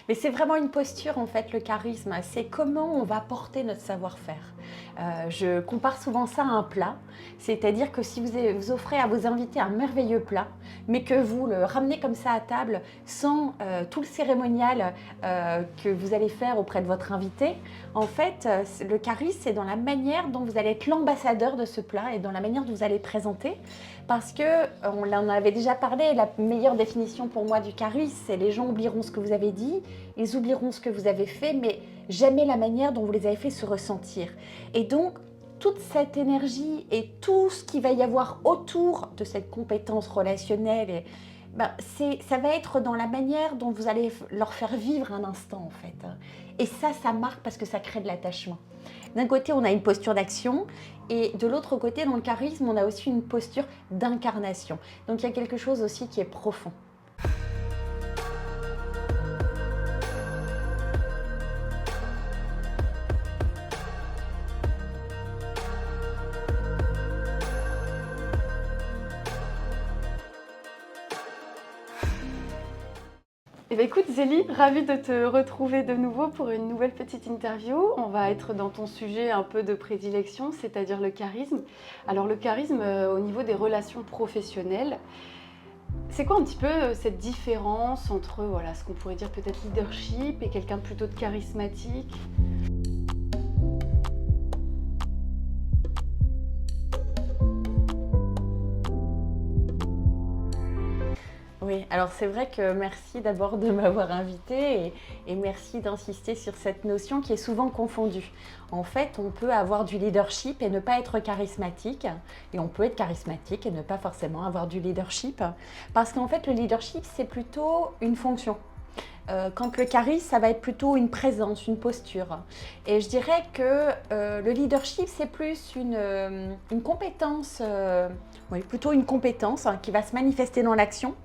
Mais c'est vraiment une posture en fait, le charisme. C'est comment on va porter notre savoir-faire. Je compare souvent ça à un plat. C'est-à-dire que si vous offrez à vos invités un merveilleux plat, mais que vous le ramenez comme ça à table sans tout le cérémonial que vous allez faire auprès de votre invité, en fait, le charisme, c'est dans la manière dont vous allez être l'ambassadeur de ce plat et dans la manière dont vous allez le présenter. Parce que, on en avait déjà parlé, la meilleure définition pour moi du charisme, c'est les gens oublieront ce que vous avez dit, ils oublieront ce que vous avez fait, mais jamais la manière dont vous les avez fait se ressentir. Et donc, toute cette énergie et tout ce qu'il va y avoir autour de cette compétence relationnelle, ça va être dans la manière dont vous allez leur faire vivre un instant en fait. Et ça marque parce que ça crée de l'attachement. D'un côté, on a une posture d'action et de l'autre côté, dans le charisme, on a aussi une posture d'incarnation. Donc il y a quelque chose aussi qui est profond. Eh bien, écoute Zélie, ravie de te retrouver de nouveau pour une nouvelle petite interview. On va être dans ton sujet un peu de prédilection, c'est-à-dire le charisme. Alors le charisme au niveau des relations professionnelles, c'est quoi un petit peu cette différence entre voilà, ce qu'on pourrait dire peut-être leadership et quelqu'un de plutôt de charismatique? Oui, alors c'est vrai que merci d'abord de m'avoir invitée et merci d'insister sur cette notion qui est souvent confondue. En fait, on peut avoir du leadership et ne pas être charismatique, et on peut être charismatique et ne pas forcément avoir du leadership, parce qu'en fait, le leadership, c'est plutôt une fonction. Quand le charisme, ça va être plutôt une présence, une posture. Et je dirais que le leadership, c'est plus une compétence, oui, plutôt une compétence qui va se manifester dans l'action.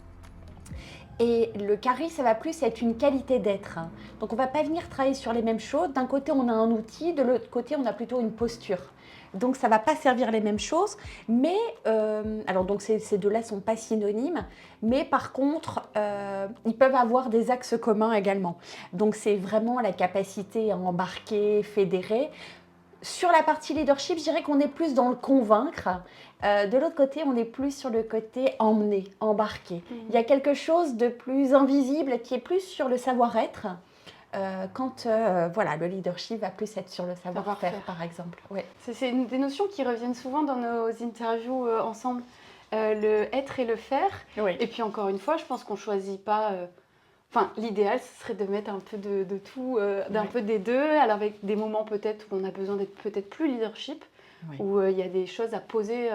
Et le charisme, ça va plus être une qualité d'être. Donc on ne va pas venir travailler sur les mêmes choses. D'un côté, on a un outil, de l'autre côté, on a plutôt une posture. Donc ça ne va pas servir les mêmes choses. Mais, alors donc ces deux-là ne sont pas synonymes. Mais par contre, ils peuvent avoir des axes communs également. Donc c'est vraiment la capacité à embarquer, fédérer. Sur la partie leadership, je dirais qu'on est plus dans le convaincre. De l'autre côté, on est plus sur le côté emmener, embarquer. Il y a quelque chose de plus invisible qui est plus sur le savoir-être. Quand voilà, le leadership va plus être sur le savoir-faire, par exemple. Ouais. C'est des notions qui reviennent souvent dans nos interviews ensemble. Le être et le faire. Oui. Et puis encore une fois, je pense qu'on ne choisit pas... Enfin, l'idéal, ce serait de mettre un peu de tout, d'un peu des deux, alors avec des moments peut-être où on a besoin d'être peut-être plus leadership, où il y a des choses à poser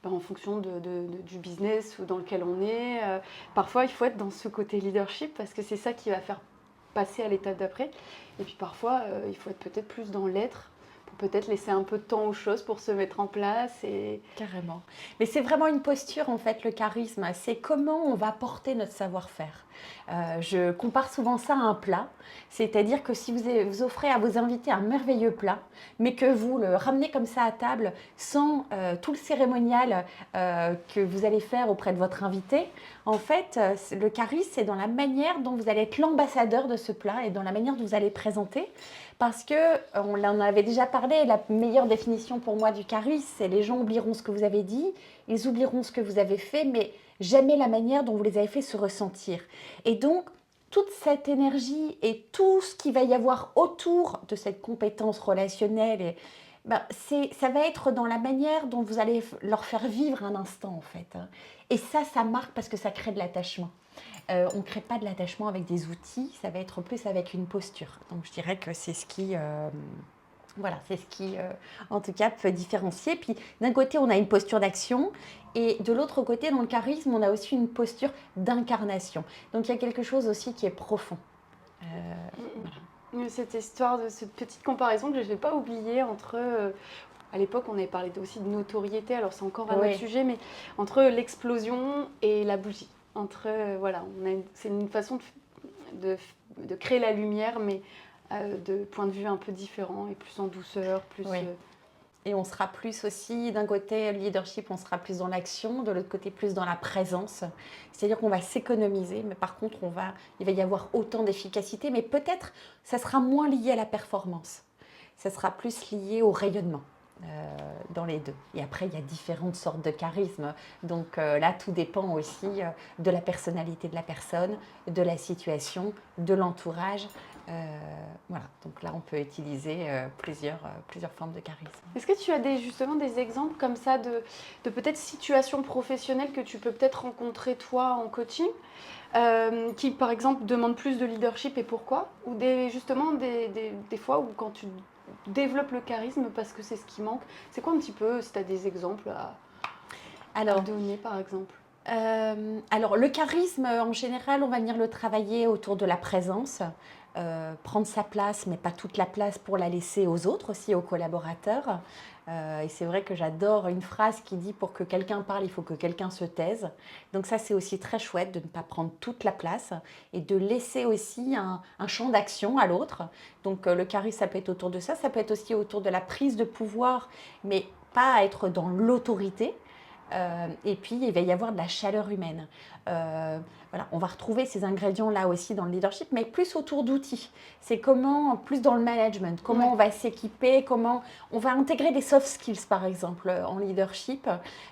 en fonction du business ou dans lequel on est. Parfois, il faut être dans ce côté leadership parce que c'est ça qui va faire passer à l'étape d'après. Et puis parfois, il faut être peut-être plus dans l'être pour peut-être laisser un peu de temps aux choses pour se mettre en place. Et... Carrément. Mais c'est vraiment une posture, en fait, le charisme. C'est comment on va porter notre savoir-faire. Je compare souvent ça à un plat. C'est-à-dire que si vous offrez à vos invités un merveilleux plat, mais que vous le ramenez comme ça à table sans tout le cérémonial que vous allez faire auprès de votre invité, en fait, le charisme, c'est dans la manière dont vous allez être l'ambassadeur de ce plat et dans la manière dont vous allez le présenter. Parce que, on en avait déjà parlé, la meilleure définition pour moi du charisme, c'est les gens oublieront ce que vous avez dit, ils oublieront ce que vous avez fait, mais jamais la manière dont vous les avez fait se ressentir. Et donc, toute cette énergie et tout ce qu'il va y avoir autour de cette compétence relationnelle, ça va être dans la manière dont vous allez leur faire vivre un instant en fait. Et ça marque parce que ça crée de l'attachement. On ne crée pas de l'attachement avec des outils, ça va être plus avec une posture. Donc je dirais que c'est ce qui, voilà, c'est ce qui en tout cas peut différencier. Puis d'un côté, on a une posture d'action et de l'autre côté, dans le charisme, on a aussi une posture d'incarnation. Donc il y a quelque chose aussi qui est profond. Voilà. Cette histoire de cette petite comparaison que je ne vais pas oublier entre... à l'époque, on avait parlé aussi de notoriété, alors c'est encore un autre sujet, mais entre l'explosion et la bougie. Entre, voilà, c'est une façon de créer la lumière, mais de point de vue un peu différent et plus en douceur, plus... Et on sera plus aussi, d'un côté, le leadership, on sera plus dans l'action, de l'autre côté, plus dans la présence. C'est-à-dire qu'on va s'économiser, mais par contre, il va y avoir autant d'efficacité, mais peut-être ça sera moins lié à la performance. Ça sera plus lié au rayonnement. Dans les deux. Et après, il y a différentes sortes de charisme. Donc là, tout dépend aussi de la personnalité de la personne, de la situation, de l'entourage. Voilà, donc là, on peut utiliser plusieurs formes de charisme. Est-ce que tu as justement des exemples comme ça de peut-être situations professionnelles que tu peux peut-être rencontrer toi en coaching qui, par exemple, demandent plus de leadership et pourquoi? Ou justement des fois où quand tu développes le charisme parce que c'est ce qui manque. C'est quoi un petit peu, si tu as des exemples à donner, par exemple? Alors, le charisme, en général, on va venir le travailler autour de la présence, prendre sa place, mais pas toute la place pour la laisser aux autres, aussi aux collaborateurs. Et c'est vrai que j'adore une phrase qui dit pour que quelqu'un parle, il faut que quelqu'un se taise. Donc ça, c'est aussi très chouette de ne pas prendre toute la place et de laisser aussi un champ d'action à l'autre. Donc le charisme, ça peut être autour de ça peut être aussi autour de la prise de pouvoir, mais pas être dans l'autorité. Et puis, il va y avoir de la chaleur humaine. Voilà, on va retrouver ces ingrédients-là aussi dans le leadership, mais plus autour d'outils. C'est comment, plus dans le management, comment on va s'équiper, comment on va intégrer des soft skills, par exemple, en leadership,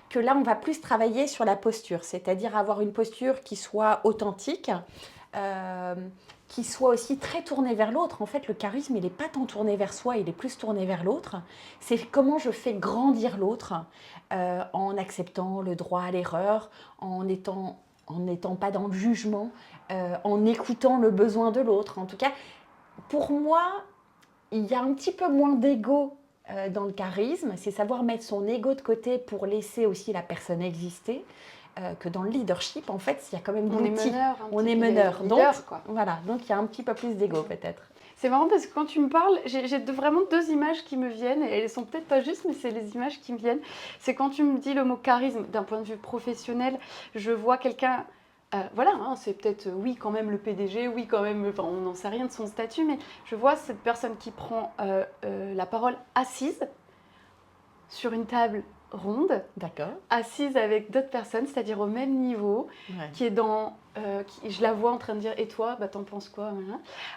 que là, on va plus travailler sur la posture, c'est-à-dire avoir une posture qui soit authentique, qui soit aussi très tournée vers l'autre. En fait, le charisme, il n'est pas tant tourné vers soi, il est plus tourné vers l'autre. C'est comment je fais grandir l'autre en acceptant le droit à l'erreur, en n'étant pas dans le jugement, en écoutant le besoin de l'autre. En tout cas, pour moi, il y a un petit peu moins d'ego dans le charisme. C'est savoir mettre son ego de côté pour laisser aussi la personne exister. Que dans le leadership, en fait, il y a quand même d'outils. On est meneur. Donc, voilà, donc il y a un petit peu plus d'ego peut-être. C'est marrant parce que quand tu me parles, j'ai vraiment deux images qui me viennent, et elles sont peut-être pas justes, mais c'est les images qui me viennent. C'est quand tu me dis le mot charisme, d'un point de vue professionnel, je vois quelqu'un, voilà, hein, c'est peut-être, oui, quand même le PDG, oui, quand même, enfin, on n'en sait rien de son statut, mais je vois cette personne qui prend la parole assise sur une table ronde, assise avec d'autres personnes, c'est-à-dire au même niveau, qui est dans... je la vois en train de dire « Et toi, bah, t'en penses quoi ?»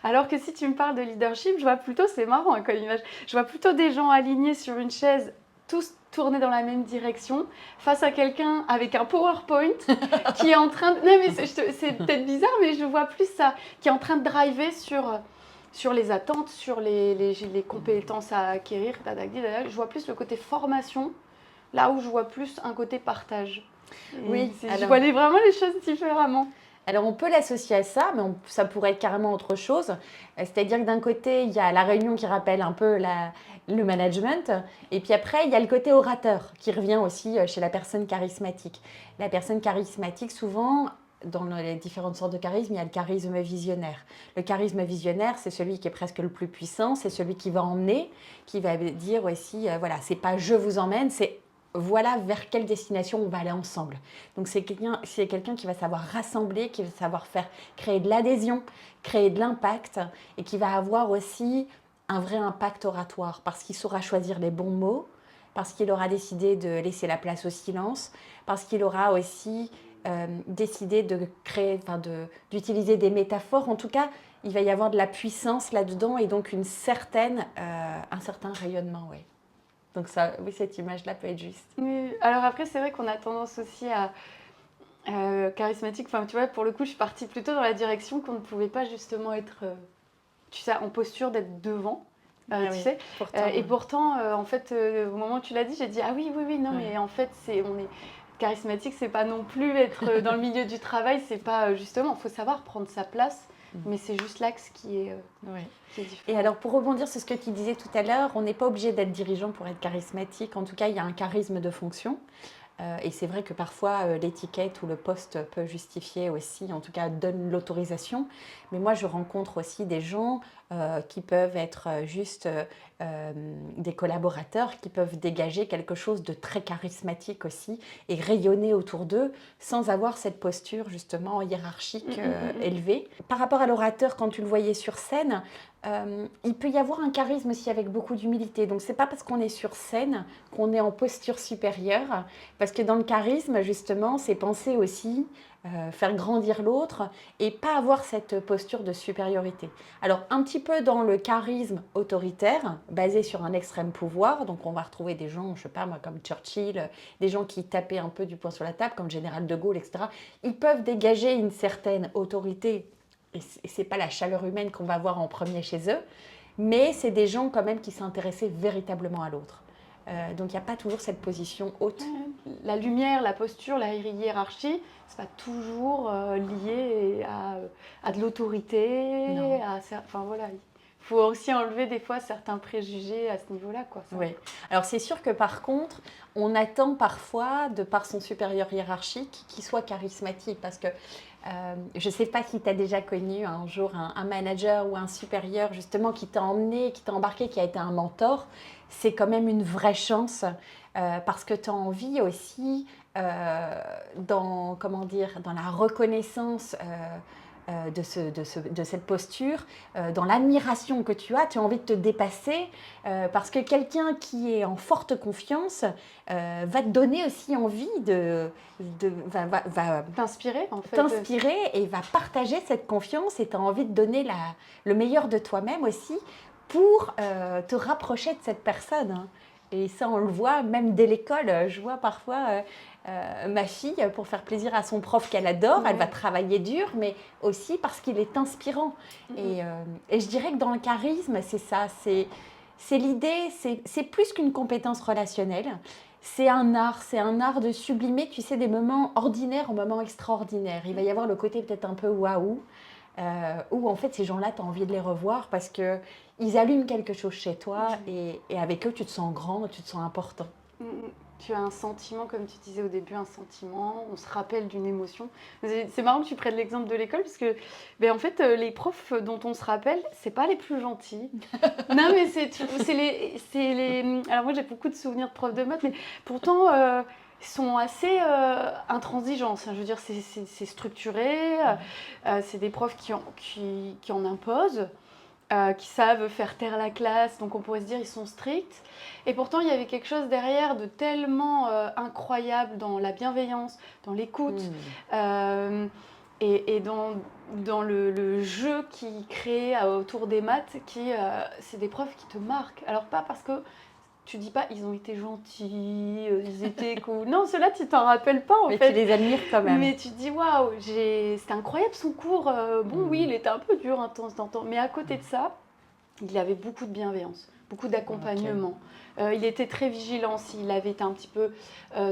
Alors que si tu me parles de leadership, je vois plutôt, c'est marrant hein, comme image, je vois plutôt des gens alignés sur une chaise, tous tournés dans la même direction, face à quelqu'un avec un PowerPoint qui est en train de... Non mais c'est peut-être bizarre, mais je vois plus ça, qui est en train de driver sur les attentes, sur les compétences à acquérir, je vois plus le côté formation, là où je vois plus un côté partage. Oui, je vois vraiment les choses différemment. Alors on peut l'associer à ça, mais ça pourrait être carrément autre chose. C'est-à-dire que d'un côté, il y a la réunion qui rappelle un peu le management, et puis après, il y a le côté orateur qui revient aussi chez la personne charismatique. La personne charismatique, souvent, dans les différentes sortes de charisme, il y a le charisme visionnaire. Le charisme visionnaire, c'est celui qui est presque le plus puissant, c'est celui qui va emmener, qui va dire aussi, voilà, c'est pas je vous emmène, c'est voilà vers quelle destination on va aller ensemble. Donc c'est quelqu'un qui va savoir rassembler, qui va savoir créer de l'adhésion, créer de l'impact, et qui va avoir aussi un vrai impact oratoire, parce qu'il saura choisir les bons mots, parce qu'il aura décidé de laisser la place au silence, parce qu'il aura aussi décidé d'utiliser des métaphores. En tout cas, il va y avoir de la puissance là-dedans et donc un certain rayonnement, oui. Donc ça, oui, cette image-là peut être juste. Oui. Alors après, c'est vrai qu'on a tendance aussi à charismatique. Enfin, tu vois, pour le coup, je suis partie plutôt dans la direction qu'on ne pouvait pas justement être, tu sais, en posture d'être devant. Tu sais. Et pourtant, en fait, au moment où tu l'as dit, j'ai dit ah oui, non, mais en fait, on est charismatique, c'est pas non plus être dans le milieu du travail, c'est pas justement, il faut savoir prendre sa place. Mais c'est juste l'axe qui est différent. Et alors, pour rebondir sur ce que tu disais tout à l'heure, on n'est pas obligé d'être dirigeant pour être charismatique. En tout cas, il y a un charisme de fonction. Et c'est vrai que parfois, l'étiquette ou le poste peut justifier aussi, en tout cas, donne l'autorisation. Mais moi, je rencontre aussi des gens qui peuvent être juste des collaborateurs, qui peuvent dégager quelque chose de très charismatique aussi et rayonner autour d'eux sans avoir cette posture justement hiérarchique élevée. Par rapport à l'orateur, quand tu le voyais sur scène, il peut y avoir un charisme aussi avec beaucoup d'humilité. Donc, c'est pas parce qu'on est sur scène qu'on est en posture supérieure. Parce que dans le charisme, justement, c'est penser aussi faire grandir l'autre et pas avoir cette posture de supériorité. Alors, un petit peu dans le charisme autoritaire, basé sur un extrême pouvoir. Donc, on va retrouver des gens, je sais pas moi, comme Churchill, des gens qui tapaient un peu du poing sur la table, comme Général de Gaulle, etc. Ils peuvent dégager une certaine autorité et c'est pas la chaleur humaine qu'on va voir en premier chez eux, mais c'est des gens quand même qui s'intéressaient véritablement à l'autre. Donc il n'y a pas toujours cette position haute. La lumière, la posture, la hiérarchie, c'est pas toujours lié à de l'autorité. Enfin voilà, il faut aussi enlever des fois certains préjugés à ce niveau-là, quoi. Oui. Alors c'est sûr que par contre, on attend parfois, de par son supérieur hiérarchique, qu'il soit charismatique, parce que je ne sais pas si tu as déjà connu un jour un manager ou un supérieur justement qui t'a emmené, qui t'a embarqué, qui a été un mentor. C'est quand même une vraie chance parce que tu as envie aussi comment dire, dans la reconnaissance de cette posture, dans l'admiration que tu as envie de te dépasser parce que quelqu'un qui est en forte confiance va te donner aussi envie va t'inspirer en fait. T'inspirer et va partager cette confiance et tu as envie de donner le meilleur de toi-même aussi pour te rapprocher de cette personne. Hein. Et ça, on le voit même dès l'école. Je vois parfois ma fille, pour faire plaisir à son prof qu'elle adore, elle va travailler dur, mais aussi parce qu'il est inspirant. Et je dirais que dans le charisme, c'est ça. C'est l'idée, c'est plus qu'une compétence relationnelle. C'est un art de sublimer, tu sais, des moments ordinaires en moments extraordinaires. Il va y avoir le côté peut-être un peu waouh, où en fait ces gens-là, tu as envie de les revoir parce qu'ils allument quelque chose chez toi et avec eux, tu te sens grand, tu te sens important. Tu as un sentiment, comme tu disais au début, un sentiment, on se rappelle d'une émotion. C'est marrant que tu prennes l'exemple de l'école, parce que en fait, les profs dont on se rappelle, c'est pas les plus gentils. Non, mais c'est les... Alors moi, j'ai beaucoup de souvenirs de profs de maths, mais pourtant, ils sont assez intransigeants. Je veux dire, c'est structuré, c'est des profs qui en imposent. Qui savent faire taire la classe, donc on pourrait se dire ils sont stricts. Et pourtant, il y avait quelque chose derrière de tellement incroyable dans la bienveillance, dans l'écoute, et dans le jeu qu'ils créent autour des maths, c'est des profs qui te marquent. Alors pas parce que tu dis pas ils ont été gentils, ils étaient cool. Non, ceux-là, tu t'en rappelles pas en fait. Mais tu les admires quand même. Mais tu te dis waouh, c'était incroyable son cours. Oui, il était un peu dur de temps en temps, mais à côté de ça, il avait beaucoup de bienveillance, beaucoup d'accompagnement. Il était très vigilant s'il avait été un petit peu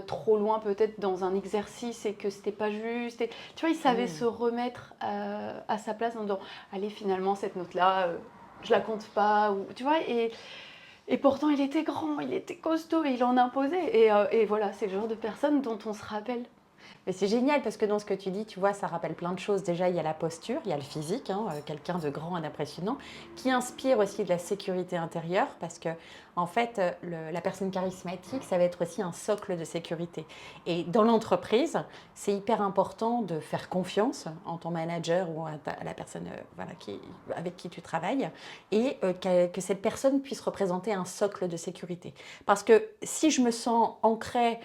trop loin peut-être dans un exercice et que c'était pas juste. Tu vois, il savait se remettre à sa place en disant allez, finalement cette note-là, je la compte pas. Ou, tu vois, et pourtant, il était grand, il était costaud, et il en imposait. Et voilà, c'est le genre de personne dont on se rappelle. Mais c'est génial parce que dans ce que tu dis, tu vois, ça rappelle plein de choses. Déjà, il y a la posture, il y a le physique, hein, quelqu'un de grand et d'impressionnant, qui inspire aussi de la sécurité intérieure parce que, en fait, la personne charismatique, ça va être aussi un socle de sécurité. Et dans l'entreprise, c'est hyper important de faire confiance en ton manager ou à la personne avec qui tu travailles et que cette personne puisse représenter un socle de sécurité. Parce que si je me sens ancrée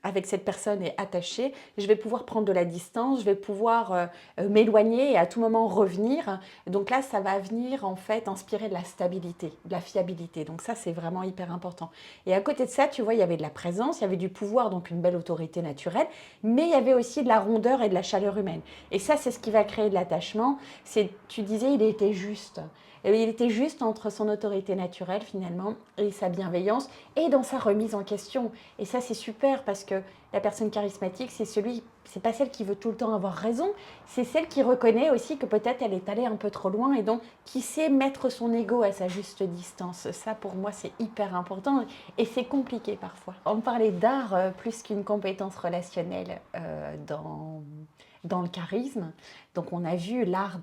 avec cette personne et attachée, je vais pouvoir prendre de la distance, je vais pouvoir m'éloigner et à tout moment revenir. Donc là, ça va venir en fait inspirer de la stabilité, de la fiabilité. Donc ça, c'est vraiment hyper important. Et à côté de ça, tu vois, il y avait de la présence, il y avait du pouvoir, donc une belle autorité naturelle, mais il y avait aussi de la rondeur et de la chaleur humaine. Et ça, c'est ce qui va créer de l'attachement. Tu disais, il était juste. Il était juste entre son autorité naturelle finalement et sa bienveillance et dans sa remise en question. Et ça c'est super parce que la personne charismatique c'est pas celle qui veut tout le temps avoir raison, c'est celle qui reconnaît aussi que peut-être elle est allée un peu trop loin et donc qui sait mettre son ego à sa juste distance. Ça pour moi c'est hyper important et c'est compliqué parfois. On parlait d'art plus qu'une compétence relationnelle dans le charisme. Donc on a vu l'art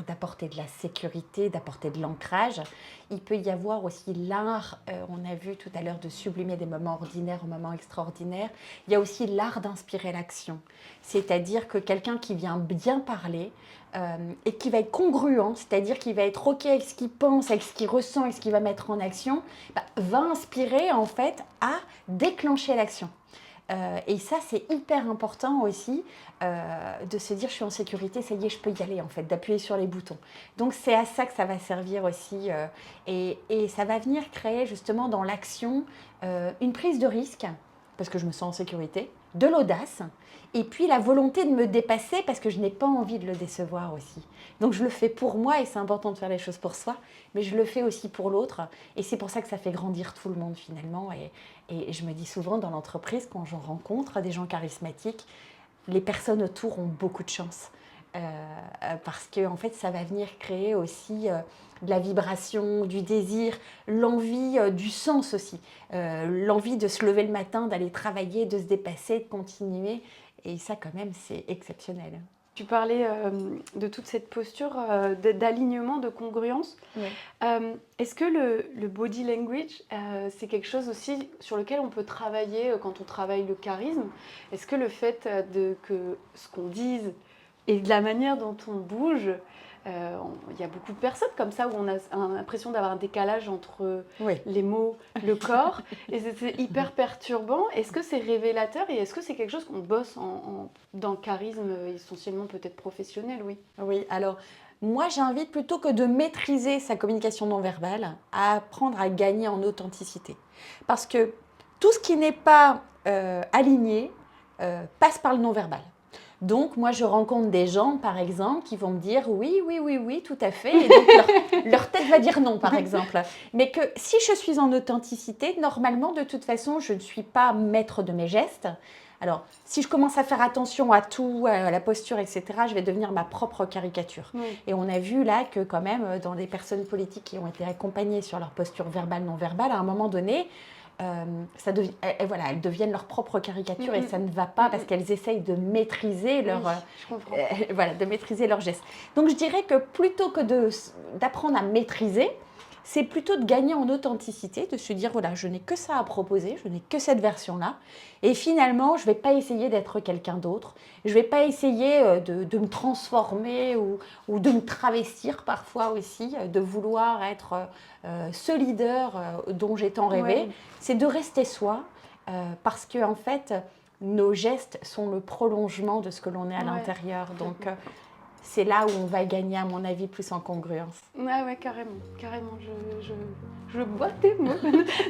d'apporter de la sécurité, d'apporter de l'ancrage. Il peut y avoir aussi l'art, on a vu tout à l'heure, de sublimer des moments ordinaires aux moments extraordinaires. Il y a aussi l'art d'inspirer l'action. C'est-à-dire que quelqu'un qui vient bien parler et qui va être congruent, c'est-à-dire qu'il va être OK avec ce qu'il pense, avec ce qu'il ressent, avec ce qu'il va mettre en action, va inspirer en fait à déclencher l'action. Et ça, c'est hyper important aussi de se dire je suis en sécurité, ça y est, je peux y aller en fait, d'appuyer sur les boutons. Donc c'est à ça que ça va servir aussi et ça va venir créer justement dans l'action une prise de risque parce que je me sens en sécurité, de l'audace et puis la volonté de me dépasser parce que je n'ai pas envie de le décevoir aussi. Donc je le fais pour moi et c'est important de faire les choses pour soi, mais je le fais aussi pour l'autre et c'est pour ça que ça fait grandir tout le monde finalement. Et je me dis souvent dans l'entreprise, quand j'en rencontre des gens charismatiques, les personnes autour ont beaucoup de chance. Parce que en fait, ça va venir créer aussi de la vibration, du désir, l'envie, du sens aussi. L'envie de se lever le matin, d'aller travailler, de se dépasser, de continuer. Et ça, quand même, c'est exceptionnel. Tu parlais de toute cette posture d'alignement, de congruence. Oui. Est-ce que le body language, c'est quelque chose aussi sur lequel on peut travailler quand on travaille le charisme? Est-ce que le fait que ce qu'on dise et de la manière dont on bouge, il y a beaucoup de personnes comme ça où on a l'impression d'avoir un décalage entre les mots, le corps, et c'est hyper perturbant. Est-ce que c'est révélateur et est-ce que c'est quelque chose qu'on bosse dans le charisme essentiellement peut-être professionnel? Oui. Oui, alors moi j'invite plutôt que de maîtriser sa communication non verbale à apprendre à gagner en authenticité. Parce que tout ce qui n'est pas aligné passe par le non verbal. Donc, moi, je rencontre des gens, par exemple, qui vont me dire oui, oui, oui, oui, tout à fait. Et donc, leur tête va dire non, par exemple. Mais que si je suis en authenticité, normalement, de toute façon, je ne suis pas maître de mes gestes. Alors, si je commence à faire attention à tout, à la posture, etc., je vais devenir ma propre caricature. Oui. Et on a vu là que quand même, dans des personnes politiques qui ont été accompagnées sur leur posture verbale, non verbale, à un moment donné, elles deviennent leur propre caricature et ça ne va pas parce qu'elles essayent de maîtriser de maîtriser leurs gestes. Donc je dirais que plutôt que d'apprendre à maîtriser, c'est plutôt de gagner en authenticité, de se dire voilà, je n'ai que ça à proposer, je n'ai que cette version-là. Et finalement, je ne vais pas essayer d'être quelqu'un d'autre. Je ne vais pas essayer de me transformer ou de me travestir parfois aussi, de vouloir être ce leader dont j'ai tant rêvé. Ouais. C'est de rester soi parce que en fait, nos gestes sont le prolongement de ce que l'on est à l'intérieur. Donc, c'est là où on va gagner, à mon avis, plus en congruence. Ouais, carrément. Je bois tes mots.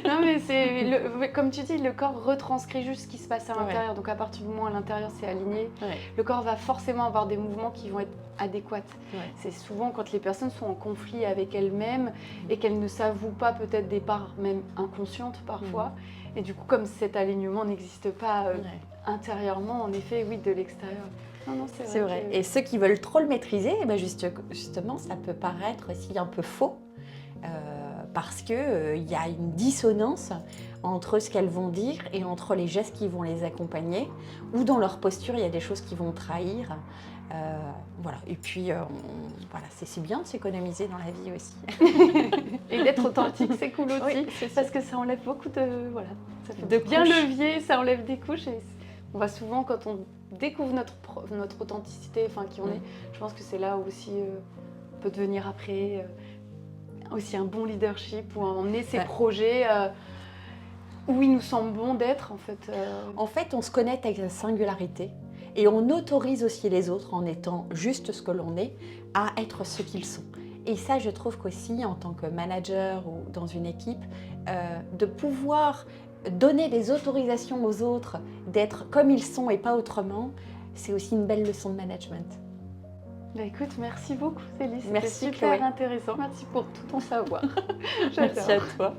Non, mais comme tu dis, le corps retranscrit juste ce qui se passe à l'intérieur. Ouais. Donc, à partir du moment où à l'intérieur, c'est aligné, le corps va forcément avoir des mouvements qui vont être adéquats. Ouais. C'est souvent quand les personnes sont en conflit avec elles-mêmes et qu'elles ne s'avouent pas peut-être des parts même inconscientes parfois. Et du coup, comme cet alignement n'existe pas intérieurement, en effet, oui, de l'extérieur. Non, c'est vrai. Et ceux qui veulent trop le maîtriser, justement, ça peut paraître aussi un peu faux parce qu'il y a une dissonance entre ce qu'elles vont dire et entre les gestes qui vont les accompagner ou dans leur posture, il y a des choses qui vont trahir. Voilà. Et puis, c'est bien de s'économiser dans la vie aussi. Et d'être authentique, c'est cool aussi, parce que ça enlève beaucoup ça fait de bien levier, ça enlève des couches. Et on va souvent, quand on découvre notre authenticité, qui on est, je pense que c'est là où aussi on peut devenir après aussi un bon leadership ou emmener ses projets où il nous semble bon d'être en fait. En fait, on se connecte avec la singularité et on autorise aussi les autres en étant juste ce que l'on est à être ce qu'ils sont. Et ça, je trouve qu'aussi en tant que manager ou dans une équipe, de pouvoir donner des autorisations aux autres d'être comme ils sont et pas autrement, c'est aussi une belle leçon de management. Écoute, merci beaucoup Célie, c'était super intéressant. Merci pour tout ton savoir. Merci à toi.